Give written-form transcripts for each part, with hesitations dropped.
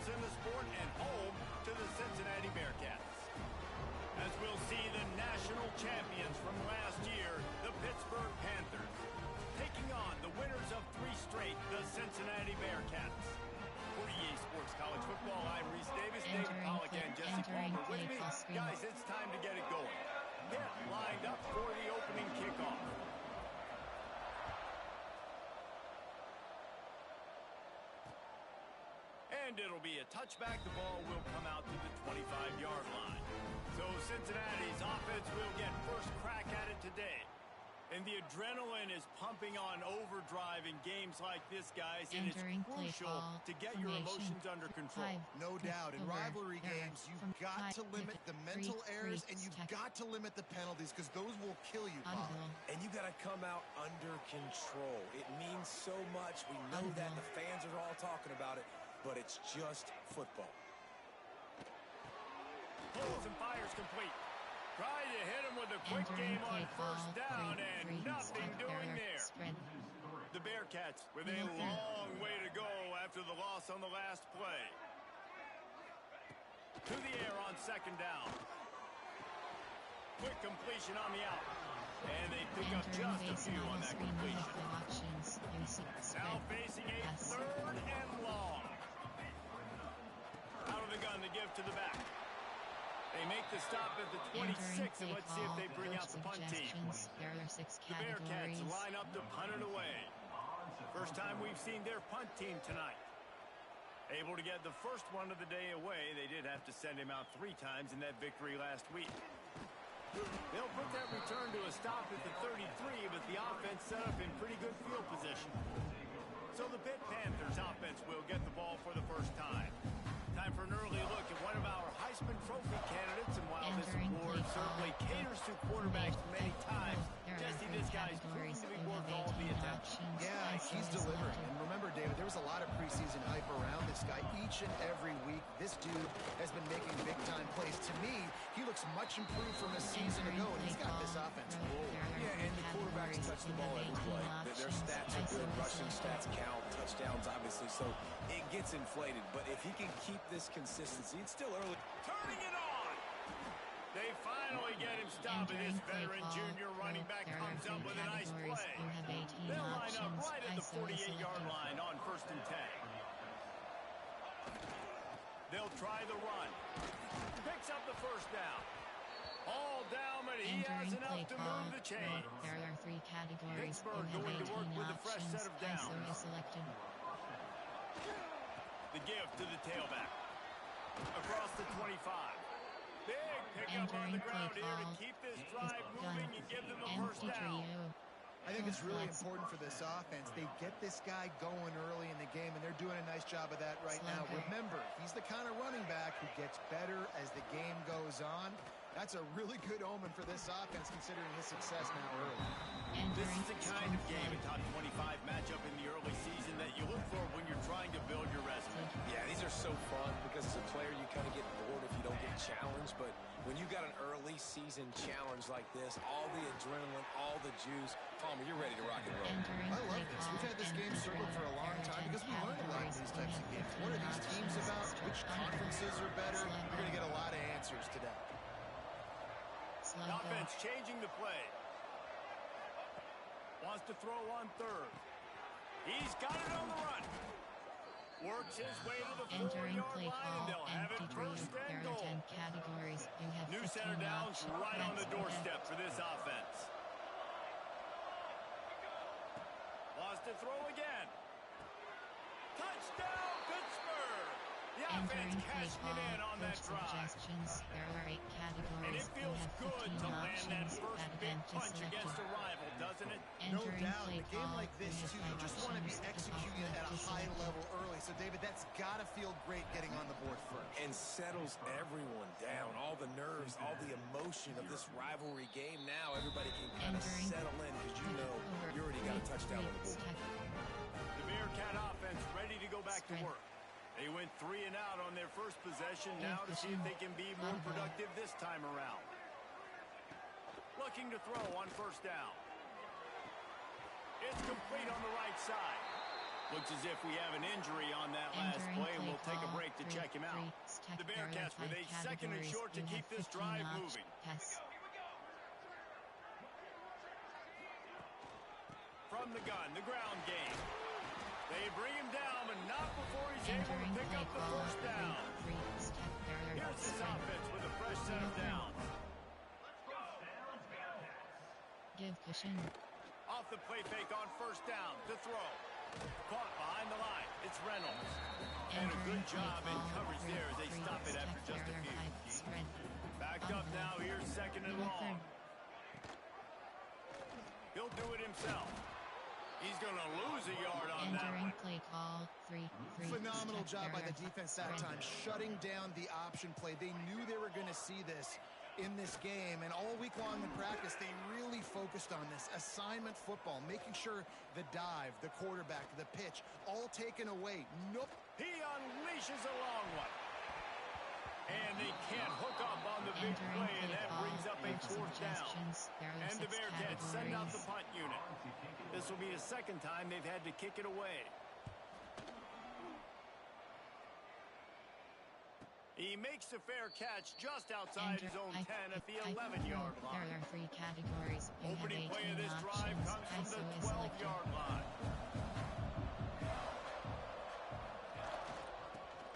rivals in the sport and home to the Cincinnati Bearcats. As we'll see the national champions from last year, the Pittsburgh Panthers, taking on the winners of 3 straight, the Cincinnati Bearcats. For EA Sports College Football, I'm Reese Davis, David Pollack, and Jesse Palmer with me. Guys, it's time to get it going. Get lined up for the opening kickoff. And it'll be a touchback. The ball will come out to the 25-yard line. So Cincinnati's offense will get first crack at it today. And the adrenaline is pumping on overdrive in games like this, guys, and it's crucial to get your emotions under control. No doubt. In rivalry games, you've got to limit the mental errors, and you've got to limit the penalties, because those will kill you, Bob. And you got to come out under control. It means so much. We know that. The fans are all talking about it, but it's just football. Pulls and fires complete. Try to hit him with a quick game on first down, and nothing doing there. The Bearcats with a long way to go after the loss on the last play. To the air on second down. Quick completion on the out. And they pick up just a few on that completion. Now facing a third and long. Out of the gun to give to the back. They make the stop at the 26, and let's see if they bring out the punt team. The Bearcats line up to punt it away. First time we've seen their punt team tonight. Able to get the first one of the day away. They did have to send him out 3 times in that victory last week. They'll put that return to a stop at the 33, but the offense set up in pretty good field position. So the Pitt Panthers offense will get the ball for the first time. Time for an early look at one of our Heisman Trophy candidates, and while this award certainly caters to quarterbacks many times, Jesse, this guy's proven to be worth all the attention. Yeah, he's delivering. And remember, David, there was a lot of preseason hype around this guy each and every week. This dude has been making big-time plays. To me, he looks much improved from a season ago, and he's got this offense rolling. Yeah, and the quarterbacks touch the ball every play. Their stats are good. Rushing stats count. Touchdowns, obviously, so it gets inflated. But if he can keep this consistency, it's still early. Turning it on! They finally get him stopped, and this veteran junior running back comes up with a nice play. They'll line up right at the 48-yard line on 1st and 10. They'll try the run. Picks up the first down. All down, but he has enough to move the chains. There are 3 categories. Pittsburgh going to work with a fresh set of downs. The give to the tailback. Across the 25. Big pickup on the ground here to keep this drive moving and give them a first down. I think it's really important for this offense. They get this guy going early in the game, and they're doing a nice job of that right now. Remember, he's the kind of running back who gets better as the game goes on. That's a really good omen for this offense, considering his success now early. This is the kind of game, a top 25 matchup in the early season, that you look for when you're trying to build your resume. Yeah, these are so fun because as a player, you kind of get bored if you don't get challenged. But when you got an early season challenge like this, all the adrenaline, all the juice, Palmer, you're ready to rock and roll. I love this. We've had this game circled for a long time because we learned a lot in these types of games. What are these teams about? Which conferences are better? You're going to get a lot of answers today. The offense changing the play. Wants to throw on 3rd. He's got it on the run. Works his way to the 4-yard line, and they'll have it 1st and goal. New center downs right on the doorstep for this offense. Wants to throw again. Touchdown, Pittsburgh! The offense cashing it in on that drive. There are 8 categories. And it feels good to land that first big punch against a rival, doesn't it? No doubt. In a game like this, too, you just want to be executing it at a high level early. So, David, that's got to feel great getting on the board first. And settles everyone down. All the nerves, all the emotion of this rivalry game. Now everybody can kind of settle in because you know you already got a touchdown on the board. The Bearcat offense ready to go back to work. They went 3 and out on their first possession. Now to see if they can be more productive this time around. Looking to throw on 1st down. It's complete on the right side. Looks as if we have an injury on that last play, and we'll take a break to check him out. The Bearcats with a second and short to keep this drive moving. From the gun, the ground game. They bring him down, but not before he's able to pick up the first down. Here's this offense with a fresh set of downs. Give cushion. Off the play fake on first down to throw. Caught behind the line. It's Reynolds. And a good job in coverage there as they stop it after just a few. Backed up now. Here's second and long. He'll do it himself. He's going to lose a yard on that one. Play call, 3. Phenomenal job by the defense that time, shutting down the option play. They knew they were going to see this in this game, and all week long in practice, they really focused on this assignment football, making sure the dive, the quarterback, the pitch, all taken away. Nope. He unleashes a long one. And they can't hook up on the big play, and that brings up a fourth down. And the Bearcats send out the punt unit. This will be the second time they've had to kick it away. He makes the fair catch just outside his own 10 at the 11-yard line. There are 3 categories. Opening play of this drive comes from the 12-yard line.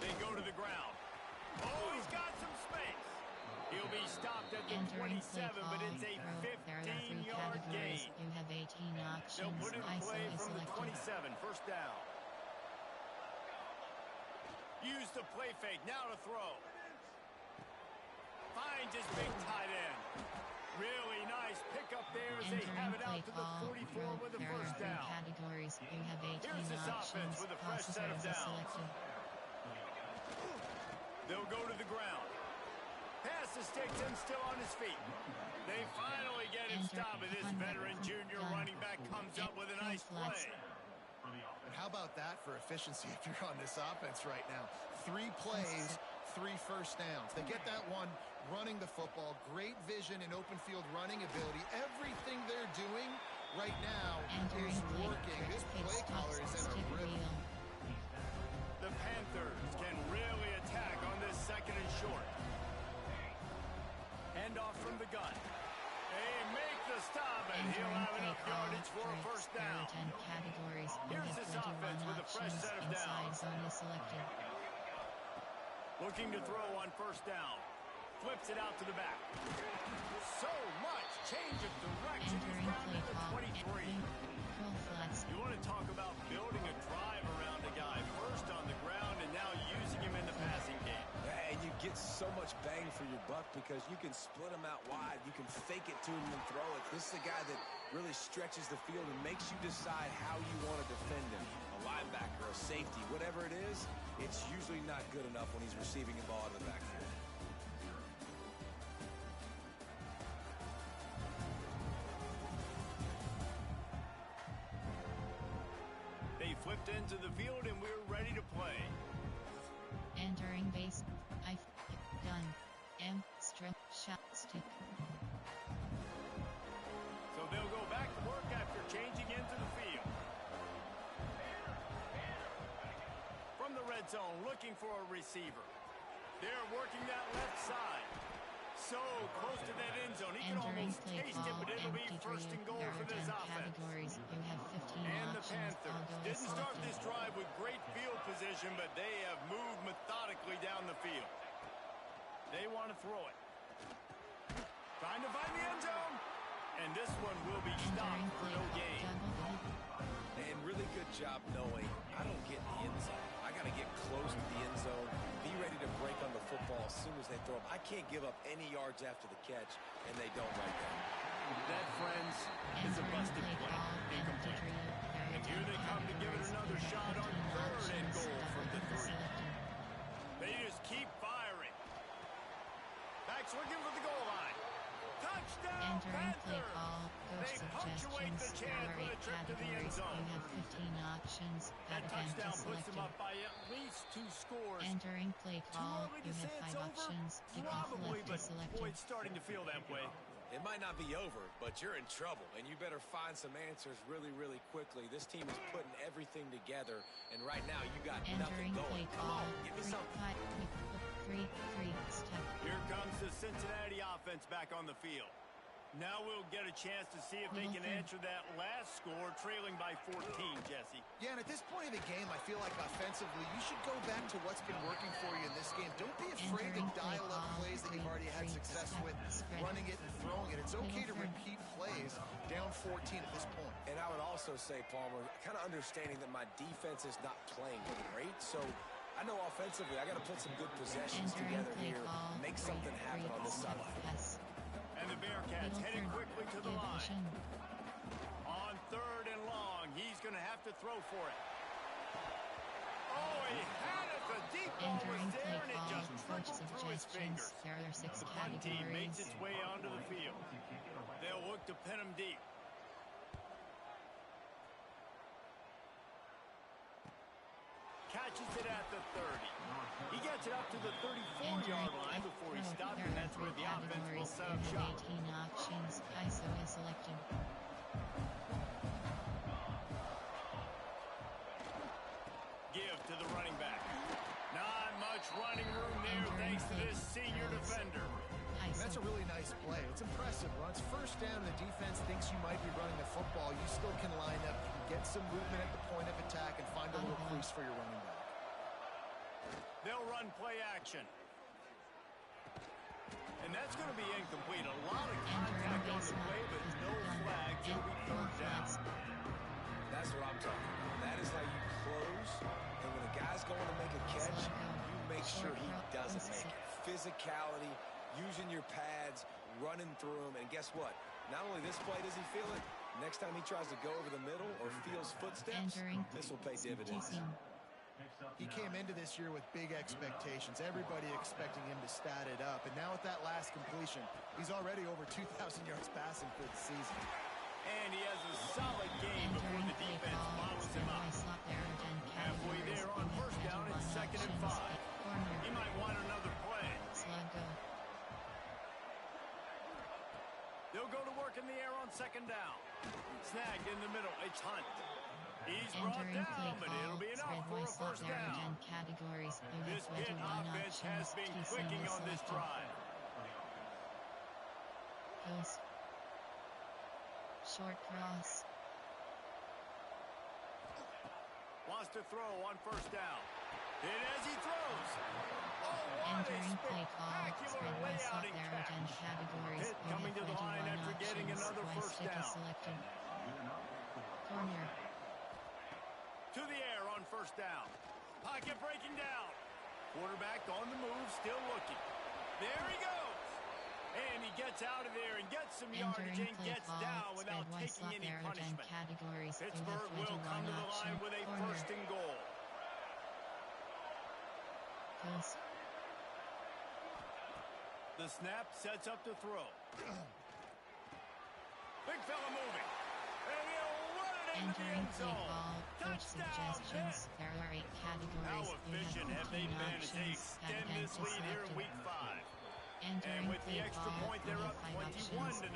They go to the ground. Oh, he's got some space. He'll be stopped at the 27, but it's a 15-yard gain. You have 18 options. They'll put it in play from the 27, first down. Use the play fake, now to throw. Finds his big tight end. Really nice pickup there as they have it out to the 44 with the first down. Categories. You have 18 Here's this offense with a fresh set of downs. They'll go to the ground. Pass to sticks him still on his feet. They finally get him stopped, and this veteran junior running back comes up with a nice play. And how about that for efficiency if you're on this offense right now? 3 plays, 3 first downs. They get that one running the football. Great vision and open field running ability. Everything they're doing right now is working. This play caller is in a rhythm. The Panthers can really attack on this second and short. Hand off from the gun. They make the stop, and he'll have enough yardage for a first down. Here's this offense with a fresh set of downs. Looking to throw on first down. Flips it out to the back. So much change of direction. He's down to the 23. You want to talk about building a drive around a guy. First on the ground and now using him in the passing game. And you get so much bang for your buck because you can split him out wide. You can fake it to him and throw it. This is a guy that really stretches the field and makes you decide how you want to defend him. A linebacker, a safety, whatever it is, it's usually not good enough when he's receiving a ball out of the backfield. They flipped into the field and we're ready to play. Entering base. Gun. Strip. Shot. Stick. So they'll go back to work after changing into the field. From the red zone, looking for a receiver. They're working that left side. So close to that end zone. He can almost taste it, but it'll be first and goal for this offense. You have 15 and the Panthers didn't start this drive with great field position, but they have moved methodically down the field. They want to throw it. Trying to find the end zone. And this one will be stopped for no gain. And really good job knowing I don't get in the end zone. I got to get close to the end zone, be ready to break on the football as soon as they throw it. I can't give up any yards after the catch, and they don't right now. That, friends, is a busted play. Incomplete. And here they come to give it another shot on third and goal from the 3. They just keep firing. Backs looking for the goal line. Touchdown, Panthers! They punctuate the chance with a trip to the end zone. You have 15 options. That touchdown puts them up by at least 2 scores. Entering play call. Too early You to say have it's 5 over? options. Probably, but boy, it's starting to feel that way. It might not be over, but you're in trouble, and you better find some answers really, really quickly. This team is putting everything together, and right now you got nothing going. Come on, give me something. 3-3 step. Here comes the Cincinnati offense back on the field. Now we'll get a chance to see if they can answer that last score, trailing by 14, Jesse. Yeah, and at this point of the game, I feel like offensively, you should go back to what's been working for you in this game. Don't be afraid to dial up plays that you've already had success with, running it and throwing it. It's okay to repeat plays down 14 at this point. And I would also say, Palmer, kind of understanding that my defense is not playing great, so I know offensively I got to put some good possessions together here, make something happen on this sideline. And the Bearcats headed quickly to the line. On 3rd and long, he's going to have to throw for it. Oh, he had it. The deep ball was there, and it just trickled through his fingers. There are 6 The punt team makes categories. its way onto the field. They'll look to pin him deep. Catches it at the 30. He gets it up to the 34-yard line before he stopped, and that's where the offense will set up shop. 18 options. ISO is selected. Give to the running back. Not much running room there thanks to this senior defender. And that's a really nice play. It's impressive. When it's first down, the defense thinks you might be running the football. You still can line up, you can get some movement at the point of attack, and find a little crease for your running back. They'll run play action. And that's going to be incomplete. A lot of contact on the play, but no flag. It'll be third down. That's what I'm talking about. That is how you close. And when a guy's going to make a catch, you make sure he doesn't make it. Physicality, using your pads, running through them. And guess what? Not only this play does he feel it, next time he tries to go over the middle or feels footsteps, this will pay dividends. He came into this year with big expectations. Everybody expecting him to stat it up. And now with that last completion, he's already over 2,000 yards passing for the season. And he has a solid game before the defense follows him up. Halfway there on first down, it's 2nd and 5. He might want another play. They'll go to work in the air on 2nd down. Snagged in the middle. It's Hunt. He's brought down, but it'll be enough for a first down. This Pitt offense has been clicking on this drive. Short cross. Wants to throw on first down. Hit as he throws. Oh, what a spectacular layout and catch. Pitt coming to the line after getting another first down. Corner. To the air on first down. Pocket breaking down. Quarterback on the move, still looking. There he goes. And he gets out of there and gets some yardage and gets down without taking any punishment. Pittsburgh will come to the line with a 1st and goal. The snap sets up the throw. Big fella moving. And he'll run it into the end zone. Touchdown, Pitt. There are 8 categories. How efficient have they been as they extend this lead here in week 5? And with the extra point, they're up 21-0.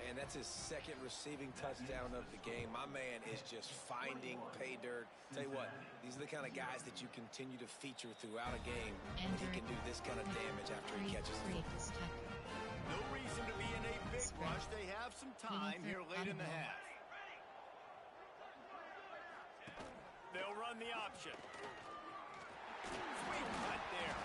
And that's his 2nd receiving touchdown of the game. My man is just finding pay dirt. Tell you what, these are the kind of guys that you continue to feature throughout a game. And he can do this kind of damage after he catches the football. No reason to be in a big rush. They have some time here late in the half. They'll run the option. Sweet cut there.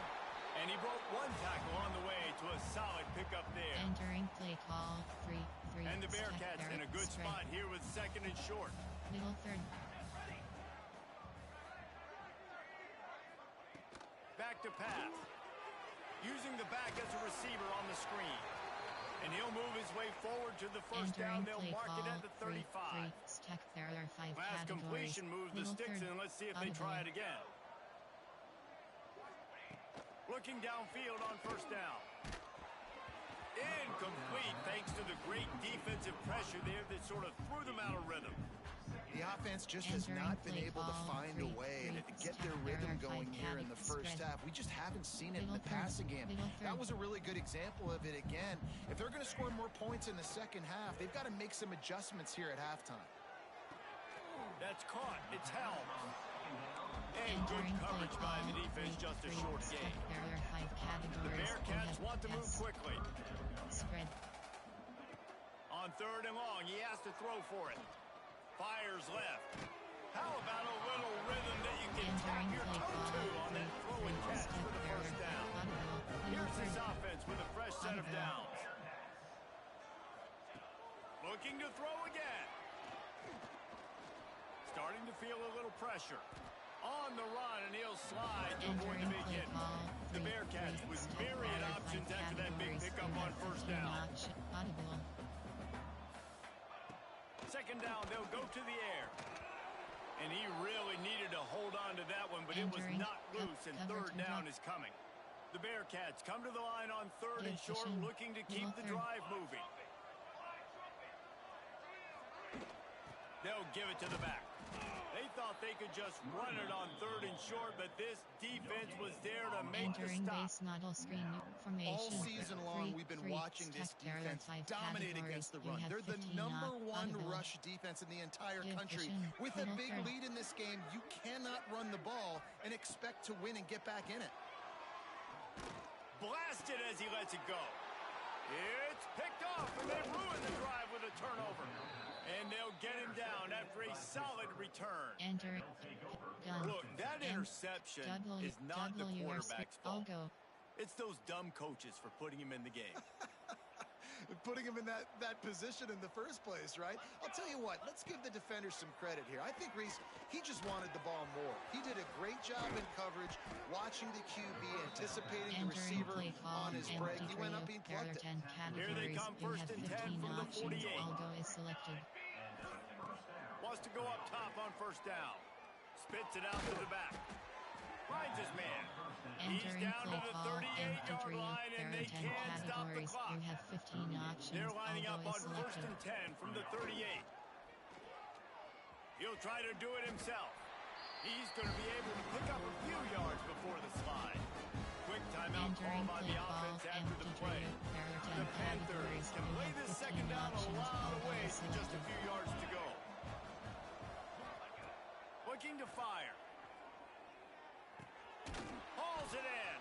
And he broke one tackle on the way to a solid pickup there. Entering play call 3-3. And the Bearcats in a good spot here with 2nd and short. Middle 3rd. Back to pass. Using the back as a receiver on the screen. And he'll move his way forward to the first down. They'll mark it at the 35. There are 5 Last completion moves the sticks in. Let's see if they try it again. Looking downfield on first down. Incomplete thanks to the great defensive pressure there that sort of threw them out of rhythm. The offense just has not been able to find a way to get their rhythm going here in the first half. We just haven't seen it in the passing game. That was a really good example of it again. If they're going to score more points in the second half, they've got to make some adjustments here at halftime. That's caught. It's held. And good coverage by the defense, just a short gain. The Bearcats want to move quickly. Spread. On 3rd and long, he has to throw for it. Fires left. How about a little rhythm that you can tap your toe to on that throw and catch for the first down? Here's this offense with a fresh set of downs. Looking to throw again. Starting to feel a little pressure. On the run, and he'll slide to avoid the big hit. The Bearcats with myriad options after that big pickup on first down. Second down, they'll go to the air. And he really needed to hold on to that one, but it was not loose, and 3rd down is coming. The Bearcats come to the line on 3rd and short, looking to keep the drive moving. They'll give it to the back. They thought they could just run it on 3rd and short, but this defense was there to make the stop. Base model screen formation. All season long, we've been watching this defense dominate against the run. They're the #1 rush defense in the entire country. With a big lead in this game, you cannot run the ball and expect to win and get back in it. Blasted as he lets it go. It's picked off, and they ruin the drive with a turnover. And they'll get him down after a solid return. Look, that interception is not the quarterback's fault. It's those dumb coaches for putting him in the game. Putting him in that position in the first place, right? I'll tell you what, let's give the defender some credit here. I think Reese, he just wanted the ball more. He did a great job in coverage, watching the QB, anticipating the receiver on his break. He went up and plugged it. Here they come, 1st and 10 from the 48. Wants to go up top on 1st down. Spits it out to the back. Finds his man. He's down to the 38-yard line, and they can't stop the clock. They're lining up on 1st and 10 from the 38. He'll try to do it himself. He's going to be able to pick up a few yards before the slide. Quick timeout call by the offense after the play. The Panthers can play this second down a lot of ways with just a few yards to go. Looking to fire. Hauls it in.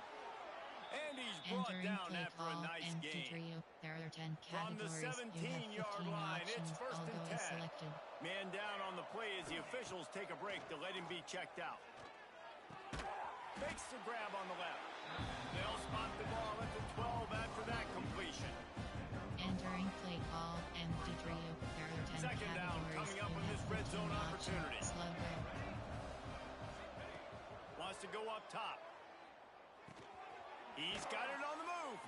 And he's brought down after a nice gain. From the 17-yard line, it's 1st and 10. Man down on the play as the officials take a break to let him be checked out. Makes the grab on the left. They'll spot the ball at the 12 after that completion. Entering play call, MD3, Second down coming up with this red zone opportunity. Wants to go up top. He's got it on the move.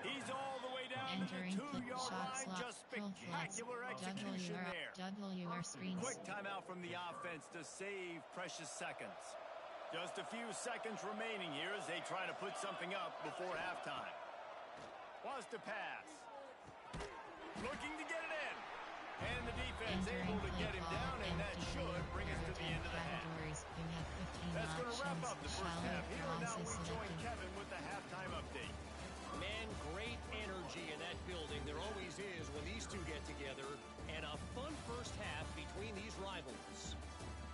He's all the way down to the 2-yard line. Just spectacular execution there. Quick timeout from the offense to save precious seconds. Just a few seconds remaining here as they try to put something up before halftime. Wants to pass. Looking to get it in. And the defense able to get him down, and that should bring us to the end of the half. That's going to wrap up the first half. Here and now we join Kevin with the halftime update. Man, great energy in that building. There always is when these two get together. And a fun first half between these rivals.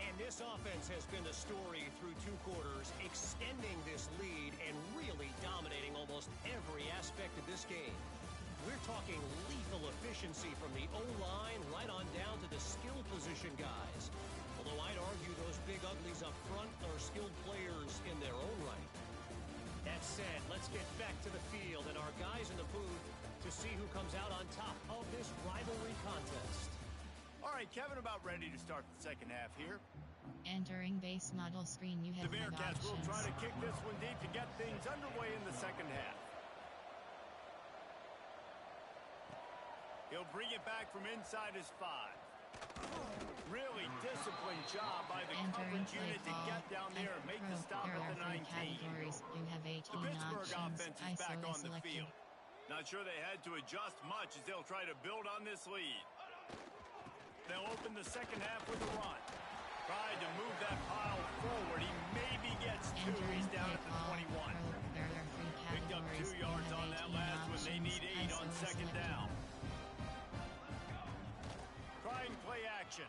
And this offense has been the story through 2 quarters, extending this lead and really dominating almost every aspect of this game. We're talking lethal efficiency from the O-line right on down to the skill position guys. Although I'd argue those big uglies up front are skilled players in their own right. That said, let's get back to the field and our guys in the booth to see who comes out on top of this rivalry contest. All right, Kevin, about ready to start the second half here. Entering base model screen, you have the Bearcats will try to kick this one deep to get things underway in the second half. He'll bring it back from inside his 5. Really disciplined job by the coverage unit to get down there and make the stop at the 19. The Pittsburgh offense is back on the field. Not sure they had to adjust much as they'll try to build on this lead. They'll open the second half with a run. Tried to move that pile forward. He maybe gets two. He's down at the 21. Picked up 2 yards on that last one. They need 8 on second down. Try and play action.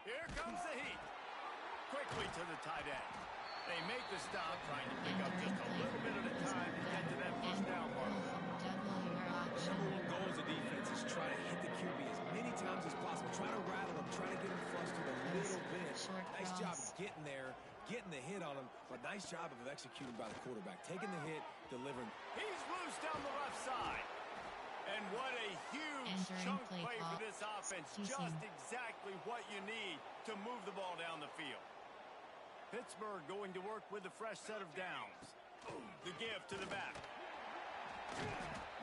Here comes the heat. Quickly to the tight end. They make the stop, trying to pick up just a little bit at a time to get to that first down mark. Number one goal as a defense is try to hit the QB as many times as possible. Try to rattle him, try to get him flustered a little bit. Nice job of getting there, getting the hit on him, but nice job of executing by the quarterback. Taking the hit, delivering. He's loose down the left side. And what a huge chunk play for this offense. Just exactly what you need to move the ball down the field. Pittsburgh going to work with a fresh set of downs. The give to the back.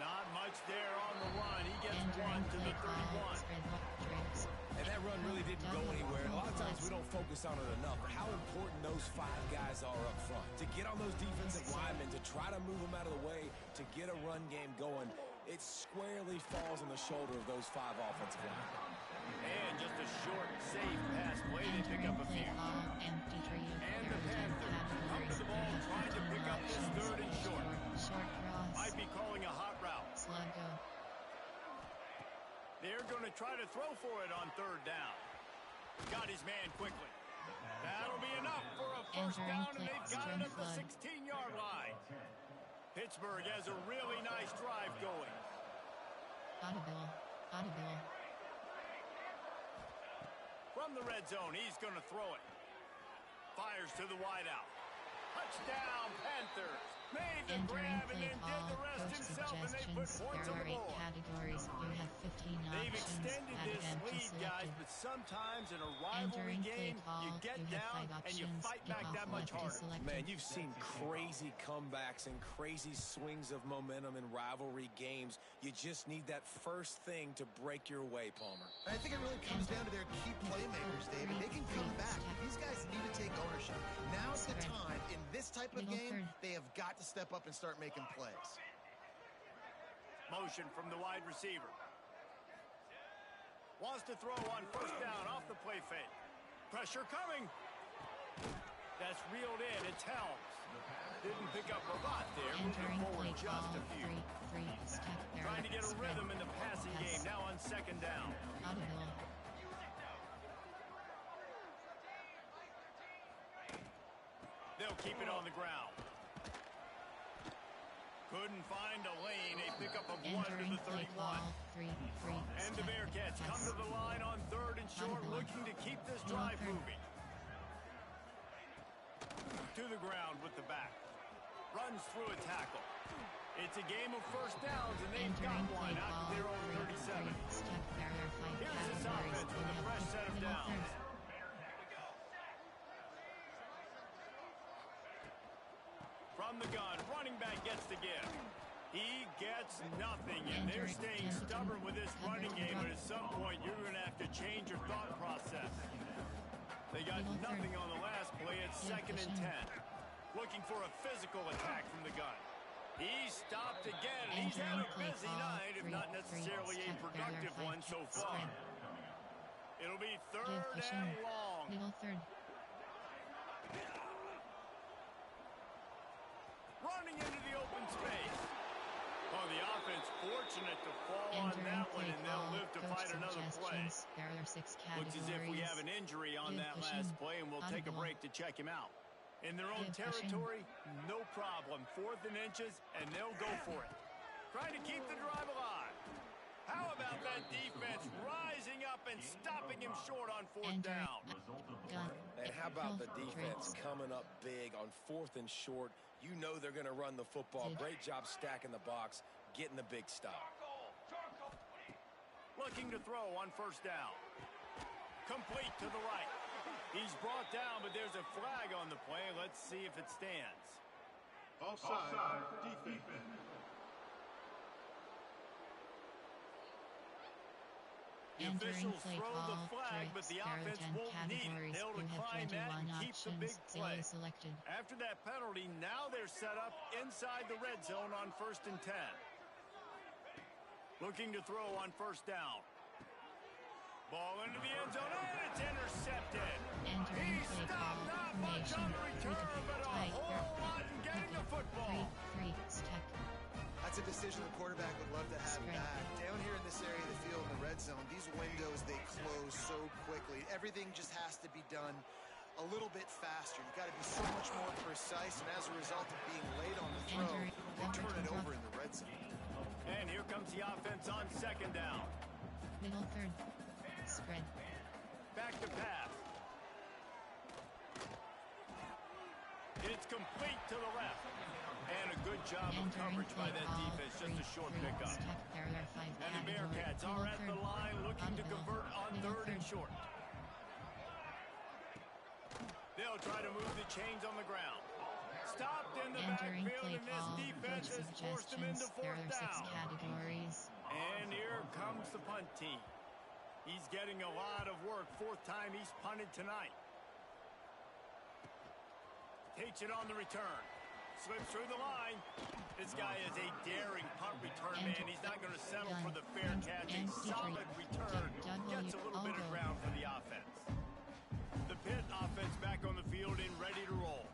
Not much there on the run. He gets one to the 31. And that run really didn't go anywhere. A lot of times we don't focus on it enough, but how important those 5 guys are up front. To get on those defensive linemen, to try to move them out of the way, to get a run game going, it squarely falls on the shoulder of those 5 offensive linemen. And just a short, safe pass play to pick up a few. And the Panthers come to the ball trying to pick up this third and short. Might be calling a hot route. They're going to try to throw for it on third down. Got his man quickly. That'll be enough for a first down, and they've got it at the 16-yard line. Pittsburgh has a really nice drive going. Audible. From the red zone, he's going to throw it. Fires to the wideout. Touchdown, Panthers. Made the grab and then did the rest himself, and they put points on the board. Categories. You have 15 They've extended this lead, guys, but sometimes in a rivalry game, you get down and you fight back that much harder. Man, you've seen crazy comebacks and crazy swings of momentum in rivalry games. You just need that first thing to break your way, Palmer. I think it really comes down to their key playmakers, David. They can come back. These guys need to take ownership. Now's the time. In this type of game, they have got to step up and start making plays. Motion from the wide receiver. Wants to throw on first down off the play fake. Pressure coming. That's reeled in. It's Helms. Didn't pick up a lot there. Moving forward just a few. Trying to get a rhythm in the passing game. Now on second down. They'll keep it on the ground. Couldn't find a lane. A pickup of 1 to the 31. And the Bearcats come to the line on third and short, looking to keep this drive moving. To the ground with the back. Runs through a tackle. It's a game of first downs, and they've got one out to their own 37. Here's this offense with a fresh set of downs. From the gun, running back gets the give. He gets nothing, and they're staying stubborn with this running game, but at some point you're going to have to change your thought process. They got nothing on the last play. It's 2nd and 10. Looking for a physical attack from the gun. He stopped again, and he's had a busy night, if not necessarily a productive one so far. It'll be third and long. Running into the open space. Oh, the offense fortunate to fall on that one, and they'll live to fight another play. Looks as if we have an injury on that last play, and we'll take a break to check him out. In their own territory, no problem. 4th and inches, and they'll go for it. Trying to keep the drive alive. How about that defense rising up and stopping him short on 4th down? And how about the defense coming up big on 4th and short? You know they're going to run the football. Great job stacking the box, getting the big stop. Looking to throw on first down. Complete to the right. He's brought down, but there's a flag on the play. Let's see if it stands. Offside, defense. The officials throw the flag, but the offense won't need it. They'll decline that and keep the big play. After that penalty, now they're set up inside the red zone on 1st and 10. Looking to throw on first down. Ball into the end zone, and it's intercepted. Entering He play call stopped not much formation on the through the return, but a tight whole lot in getting the football. Three stack. That's a decision the quarterback would love to have Spread. back. Down here in this area of the field in the red zone, these windows, they close so quickly. Everything just has to be done a little bit faster. You've got to be so much more precise, and as a result of being late on the throw, they turn it over in the red zone. And here comes the offense on second down. Middle third. Spread. Back to pass. It's complete to the left. And a good job of coverage by that defense. Just a short pickup. And the Bearcats are at the line looking to convert on third and short. They'll try to move the chains on the ground. Stopped in the backfield, and this defense has forced them into fourth down. And here comes the punt team. He's getting a lot of work. Fourth time he's punted tonight. Takes it on the return. Slips through the line. This guy is a daring punt return man. He's not going to settle for the Bearcats. A solid return. Gets a little bit of ground for the offense. The Pitt offense back on the field and ready to roll.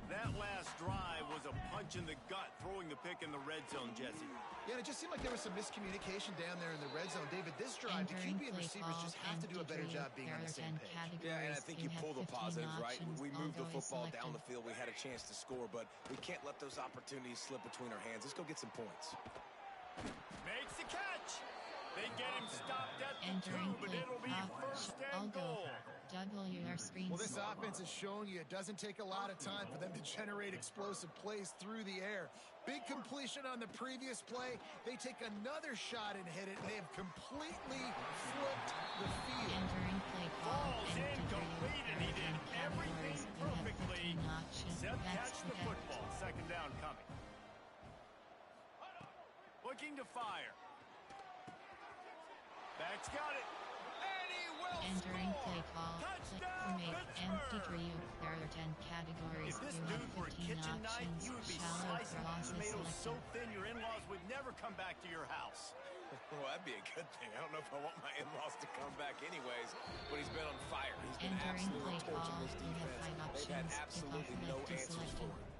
That last drive was a punch in the gut, throwing the pick in the red zone, Jesse. Yeah, it just seemed like there was some miscommunication down there in the red zone. David, this drive, the QB and receivers just have to do a better job being on the same page. Yeah, and I think you pull the positives, right? We moved the football down the field. We had a chance to score, but we can't let those opportunities slip between our hands. Let's go get some points. Makes the catch. They get him stopped at the 2, but it'll be first and goal. Well, this offense has shown you it doesn't take a lot of time for them to generate explosive plays through the air. Big completion on the previous play. They take another shot and hit it, and they have completely flipped the field. Falls incomplete, and he did everything perfectly except catch the football. Second down coming. Looking to fire. Back's got it. And he will Entering score. play call. Touchdown, Pittsburgh. There are 10 categories. If this You have dude were a 15 kitchen knife, options. you would be Shallow slicing process tomatoes so selected. thin your in-laws would never come back to your house. Well, that'd be a good thing. I don't know if I want my in-laws to come back anyways, but he's been on fire. He's been Entering absolutely play torching call. this You have defense. 5 They've had options. absolutely If no left is answers for selected. him.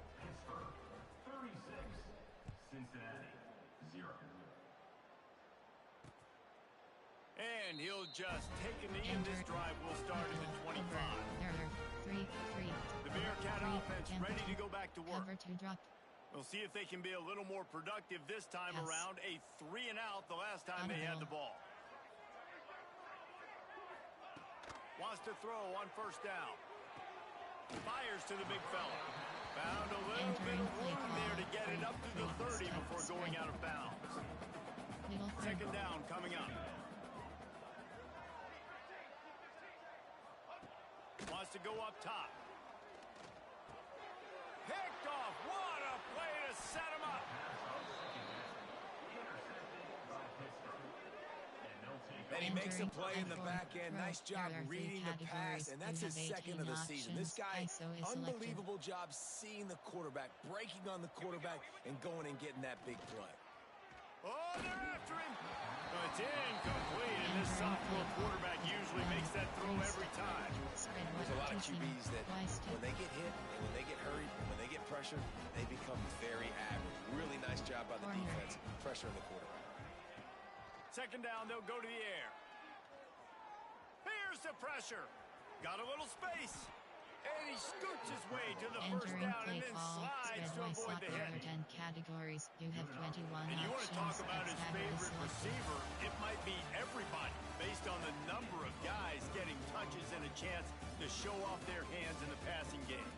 36, Cincinnati, 0. And he'll just take a knee, and this drive will start at the 25. There are 3. The Bearcat offense ready to go back to work. Cover 2 drop. We'll see if they can be a little more productive this time Yes. around. A 3 and out the last time they had the ball. Wants to throw on first down. Fires to the big fella. Found a little bit of room there to get it up to the 30 before going out of bounds. Middle third. Second down coming up. Wants to go up top. Picked off. What a play to set him up. And he makes a play in the back end. Nice job reading the pass, and that's his second of the season. This guy, unbelievable job seeing the quarterback, breaking on the quarterback, and going and getting that big play. Oh, they're after him. It's incomplete, and this sophomore quarterback usually makes that throw every time. There's a lot of QBs that when they get hit, and when they get hurried, and when they get pressured, they become very average. Really nice job by the defense, pressuring the quarterback. Second down, they'll go to the air. Here's the pressure. Got a little space. And he scoots his way to the first Entering down play and then call. slides to Spread avoid the There hit. are 10 categories. You have 21 And you want to talk options. about his Extended favorite selected. receiver, it might be everybody based on the number of guys getting touches and a chance to show off their hands in the passing game.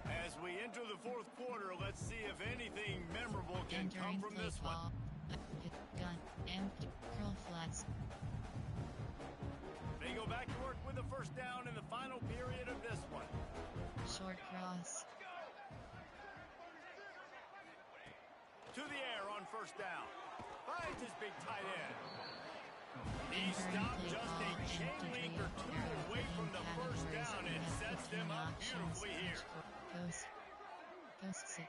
As we enter the fourth quarter, let's see if anything memorable can come Entering from play this one. call. Gun. Empty. Curl flats. They go back to work with the first down in the final period of this one. Short cross. To the air on first down. Finds his big tight end. He stopped just a chain link or two away from the first down and sets them up beautifully here. Ghost. Sit.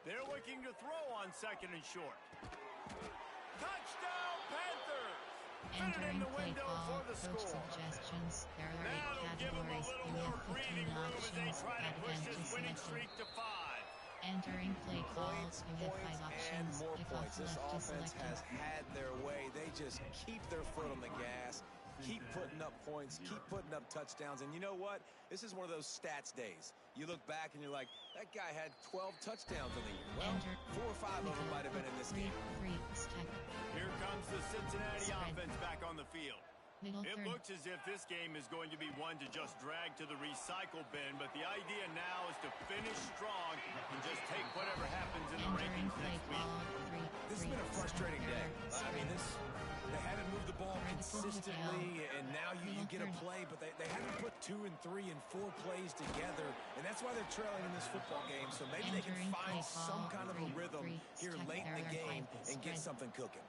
They're looking to throw on second and short. Touchdown, Panthers! Fit it in the window for the score. Suggestions. There are That'll give them a little more breathing room as they try to push this winning streak to 5. Entering play Points, calls. You have 5 and options. more Pick points. off This left to offense select. has had their way. They just keep their foot on the gas, keep putting up points, keep putting up touchdowns. And you know what? This is one of those stats days. You look back and you're like, that guy had 12 touchdowns in the year. Well, 4 or 5 of them might have been in this game. Here comes the Cincinnati offense back on the field. Middle It third. looks as if this game is going to be one to just drag to the recycle bin, but the idea now is to finish strong and just take whatever happens in the Entering rankings play next week. call. This has been a frustrating day. I mean, they haven't moved the ball consistently, and now you get a play, but they haven't put 2 and 3 and 4 plays together, and that's why they're trailing in this football game. So maybe they can find some kind of a rhythm here late in the game and get something cooking.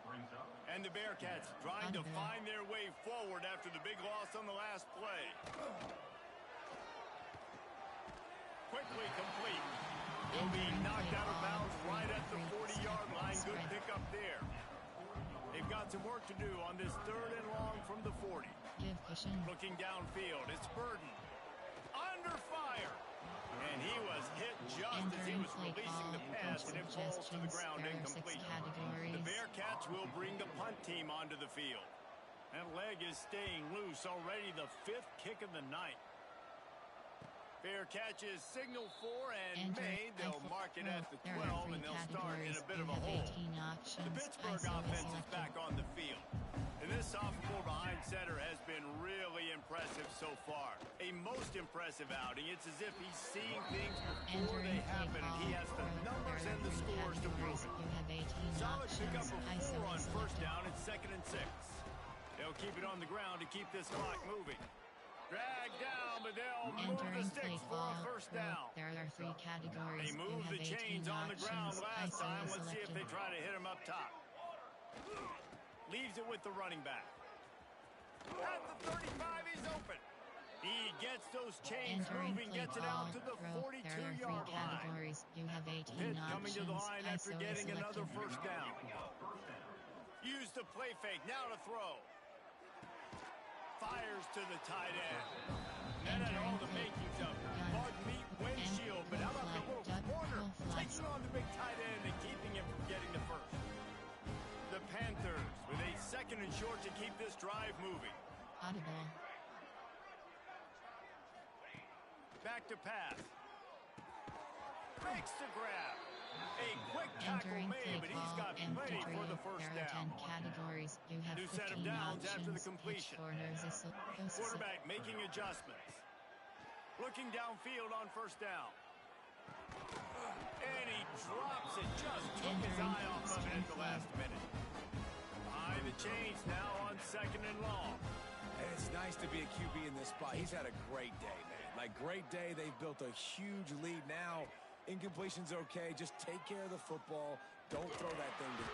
And the Bearcats trying to find their way forward after the big loss on the last play. Quickly complete. Will be knocked out of bounds right at the 40-yard line. Good pickup there. They've got some work to do on this 3rd and long from the 40. Looking downfield, it's Burden. Under fire. And he was hit just as he was releasing the pass, and it falls to the ground incomplete. The Bearcats will bring the punt team onto the field. That leg is staying loose, already the 5th kick of the night. Bearcats is signal for and made. They'll mark it at the 12, and they'll start in a bit of a hole. The Pittsburgh offense is back on the field. And this sophomore behind center has been really impressive so far. A most impressive outing. It's as if he's seeing things before they happen, and he has the numbers and the scores to prove it. Solid pickup of 4 on first down and 2nd and 6. They'll keep it on the ground to keep this clock moving. Drag down, but they'll move the sticks for a first down. There are 3 categories. They moved the chains on the ground last time. Let's see if they try to hit him up top. Leaves it with the running back. At the 35, he's open. He gets those chains moving, gets it out to the 42-yard line. You have 18 Pitt options. coming to the line after getting another first down. Use the play fake, now to throw. Fires to the tight end. That had all the makings of bug-meat windshield, but how about the little corner taking on the big tight end and keeping him from getting the first? The Panthers with a 2nd and short to keep this drive moving. Audible. Back to pass. Makes the grab. A quick tackle made, but he's got plenty for the first down. Categories. You have New set of downs after the completion. Quarterback making adjustments. Looking downfield on first down. And he drops it. Just took his eye off of it at the last minute. Behind the chains now on 2nd and long. And it's nice to be a QB in this spot. He's had a great day, man. Like, great day. They've built a huge lead now. Incompletion's okay. Just take care of the football. Don't throw that thing to...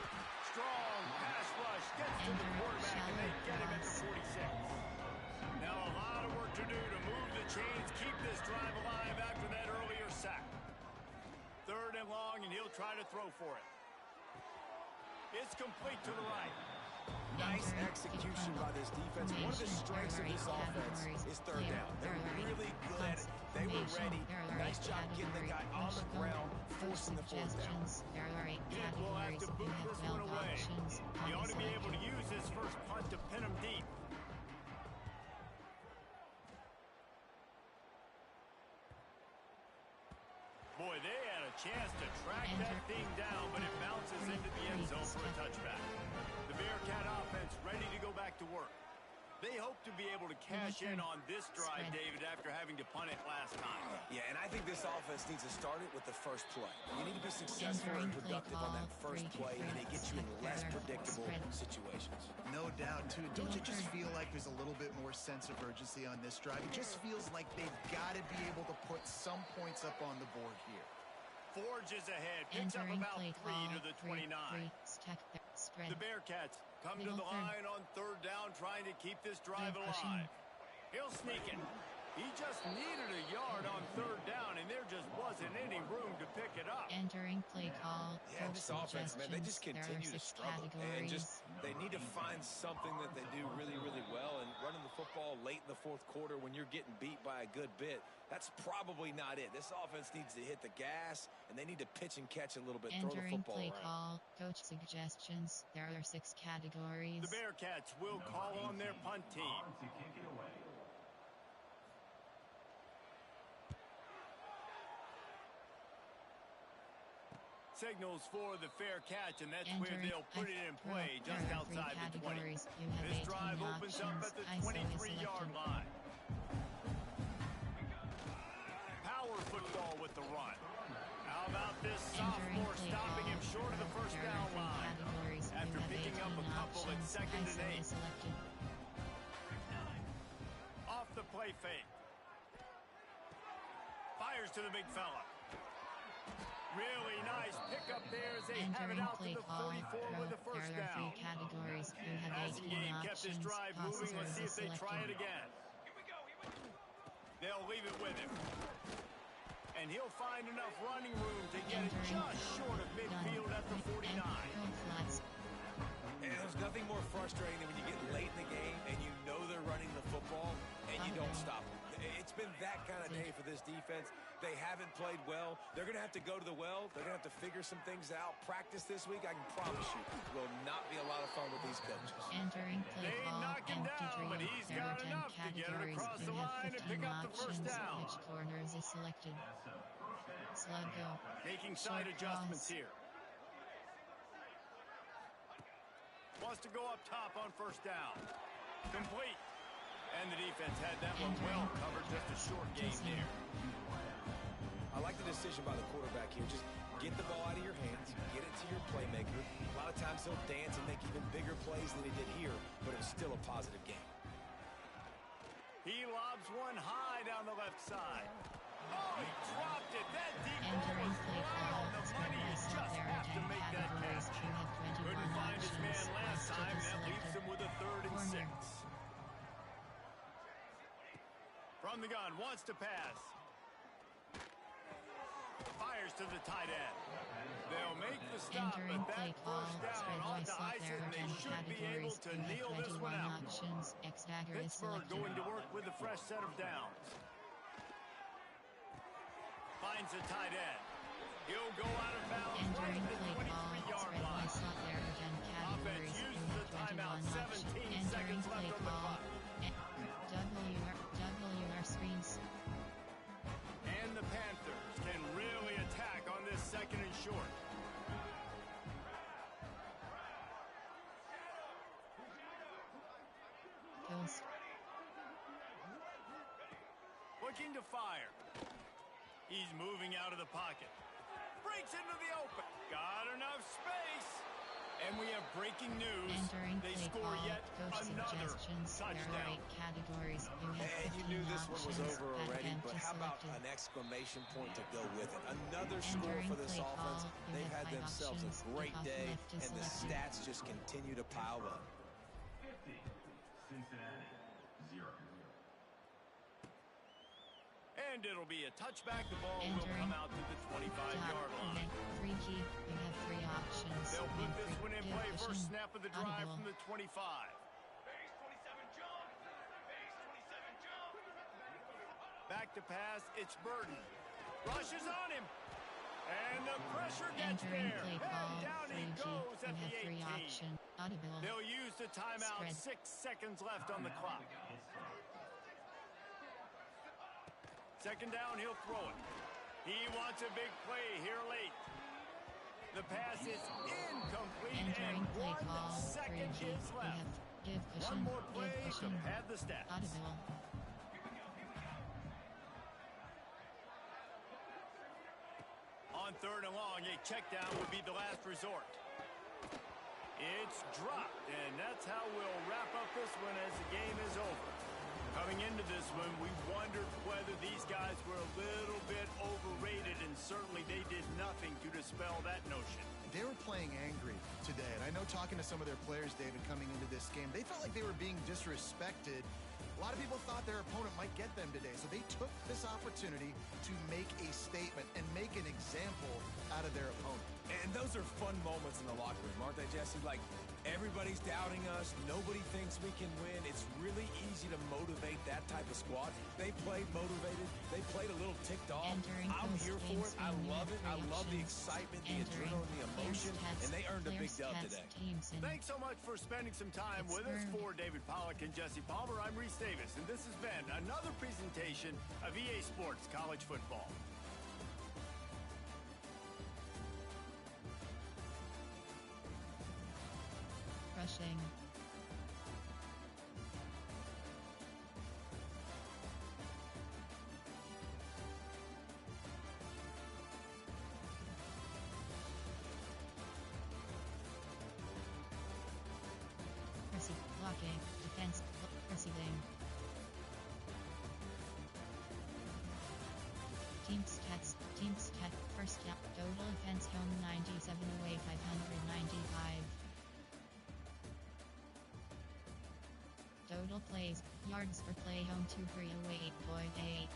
Strong pass rush. Gets to the quarterback, and they get him at the 46. Now a lot of work to do to move the chains, keep this drive alive after that earlier sack. 3rd and long, and he'll try to throw for it. It's complete to the right. Nice execution by this defense. One of the strengths of this offense is 3rd down. They're really good at it. They were ready. Nice job getting the guy on the ground, forcing the 4th down. There are 8 Pitt will have categories. to You boot have this 12 one away. options. He ought to be able to use his first punt to pin him deep. Boy, they had a chance to track that thing down, but it bounces into the end zone for a touchback. The Bearcat offense ready to go back to work. They hope to be able to cash in on this drive, David, after having to punt it last time. Yeah, and I think this offense needs to start it with the first play. You need to be successful and productive on that first play, and it gets you in less predictable situations. No doubt, too. Don't you just feel like there's a little bit more sense of urgency on this drive? It just feels like they've got to be able to put some points up on the board here. Forges ahead, picks up about 3 to the 29. The Bearcats come to the line on 3rd down, trying to keep this drive alive. He'll sneak it. He just needed a yard on third down, and there just wasn't any room to pick it up. Entering play call. Yeah, Coach this offense, man, they just suggestions. There are continue to 6 struggle. And categories. they need to find something that they do really, really well. And running the football late in the fourth quarter when you're getting beat by a good bit, that's probably not it. This offense needs to hit the gas, and they need to pitch and catch a little bit, throw the Entering football play around. call. Coach suggestions. There are 6 categories. The Bearcats will call on their punt team. To kick it away. Signals for the fair catch, and that's where Entering they'll put it in play just there are outside 3 the 20. categories. You have This 18 drive opens up at the options. ISO is 23-yard selected. line. Power football with the run. How about this Entering sophomore play stopping call. him short of the first There are down 3 line? categories. You After have picking up 18 a couple at options. second and ISO 8. is selected. Off the play fake. Fires to the big fella. Really nice pickup there as they have it Entering out to play the call. 44 with the first There are 3 down. categories. You have Passing 18 game kept this options. drive moving. Let's see if they Processors try it selected. again. They'll leave it with him. And he'll find enough running room to get it just short of midfield at the 49. And there's nothing more frustrating than when you get late in the game and you know they're running the football and you don't stop them. It's been that kind of day for this defense. They haven't played well. They're going to have to go to the well. They're going to have to figure some things out. Practice this week, I can promise you, will not be a lot of fun with these coaches. Entering play They call. knock him Empty down, but drill. he's There are got 10 enough to get it categories. across the You have line and 15 pick up the first options. down. Which corners is selected? Slug go. Making side Short adjustments cross. here. Wants to go up top on first down. Complete. And the defense had that one well covered. Just a short game there. I like the decision by the quarterback here. Just get the ball out of your hands, get it to your playmaker. A lot of times he'll dance and make even bigger plays than he did here, but it was still a positive game. He lobs one high down the left side. Oh, he dropped it. That deep ball Entering was play right call. on the Spread money. by You SilK. just There are have to 10 make that categories. catch. You have 21 Couldn't find his man options. last Stick time. is That leaves selected. him with a 3rd and Corner. 6. From the gun, wants to pass. Fires to the tight end. They'll make the stop, Entering but play that call. first down Spread by onto SilK. ice There it, are and 10 they should be able categories. to You kneel have this 21 one out. options. X dagger is Pittsburgh selected. going to work with a fresh set of downs. Finds the tight end. He'll go out of bounds right Entering at the play call. 23-yard Spread by line. SilK. There are 10 Offense categories. You uses the have 21 timeout. 17 options. seconds Entering play left on the call. clock. WR screens. And the Panthers can really attack on this 2nd and short. Ghost. Looking to fire. He's moving out of the pocket. Breaks into the open. Got enough space. And we have breaking news. Entering They play score call. yet Coach another suggestions. There are touchdown. 8 categories. You have And you 15 knew this one was options. over already, Empty but how about selected. an exclamation point to go with it? Another score Entering for this play offense. call. You They've have had 5 themselves a options. great Off day, left is and the selected. stats just continue to pile up. 50. Cincinnati. 0. And it'll be a touchback. The ball will Entering. come out to the 25-yard line. Free key. You have 3 options. They'll put this one in play. Give First pushing. snap of the drive Audible. from the 25. Back to pass. It's Burton. Rushes on him. And the pressure gets Entering there. play And call. down he 3G. goes You at the have 3 18. options. Audible. They'll use the timeout. Spread. 6 seconds left on the clock. 2nd down, he'll throw it. He wants a big play here late. The pass is incomplete, Entering and play 1 call. second 3G. is You left. have give cushion. One more play Give to cushion. pad the stats. Audible. On 3rd and long, a check down would be the last resort. It's dropped, and that's how we'll wrap up this one as the game is over. Coming into this one, we wondered whether these guys were a little bit overrated, and certainly they did nothing to dispel that notion. They were playing angry today, and I know talking to some of their players, David, coming into this game, they felt like they were being disrespected A lot of people thought their opponent might get them today, so they took this opportunity to make a statement and make an example out of their opponent. And those are fun moments in the locker room, aren't they, Jesse? Like, everybody's doubting us. Nobody thinks we can win. It's really easy to motivate that type of squad. They played motivated. They played a little ticked off. I'm here for it. I love it. I love the excitement, the adrenaline, the emotion, and they earned a big dub today. Thanks so much for spending some time with us. For David Pollack and Jesse Palmer, I'm Reese Davis, and this has been another presentation of EA Sports College Football. Rushing. Blocking. Defense. Receiving. Team stats. First down. Total offense home 97, away 595. Total plays. Yards per play home 2-3, away 8.8.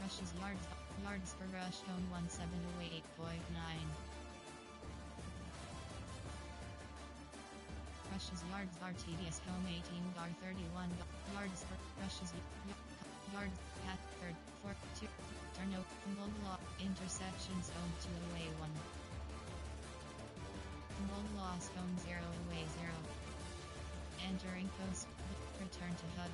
Rushes yards per rush home 1-7, away 8.9. Rushes yards RTDS home 18 gar 31 yards per rushes yards path third 4 2 turnover fumble block interceptions home 2 away 1 fumble loss home 0 away 0 entering post return to hub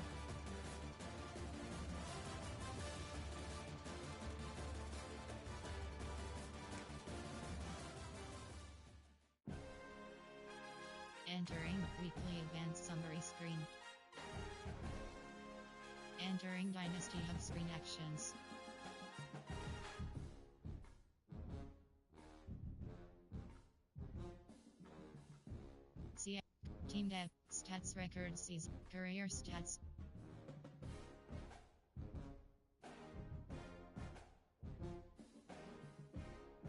entering weekly events summary screen. Entering Dynasty Hub screen actions. See Team Dev Stats Records Season Career Stats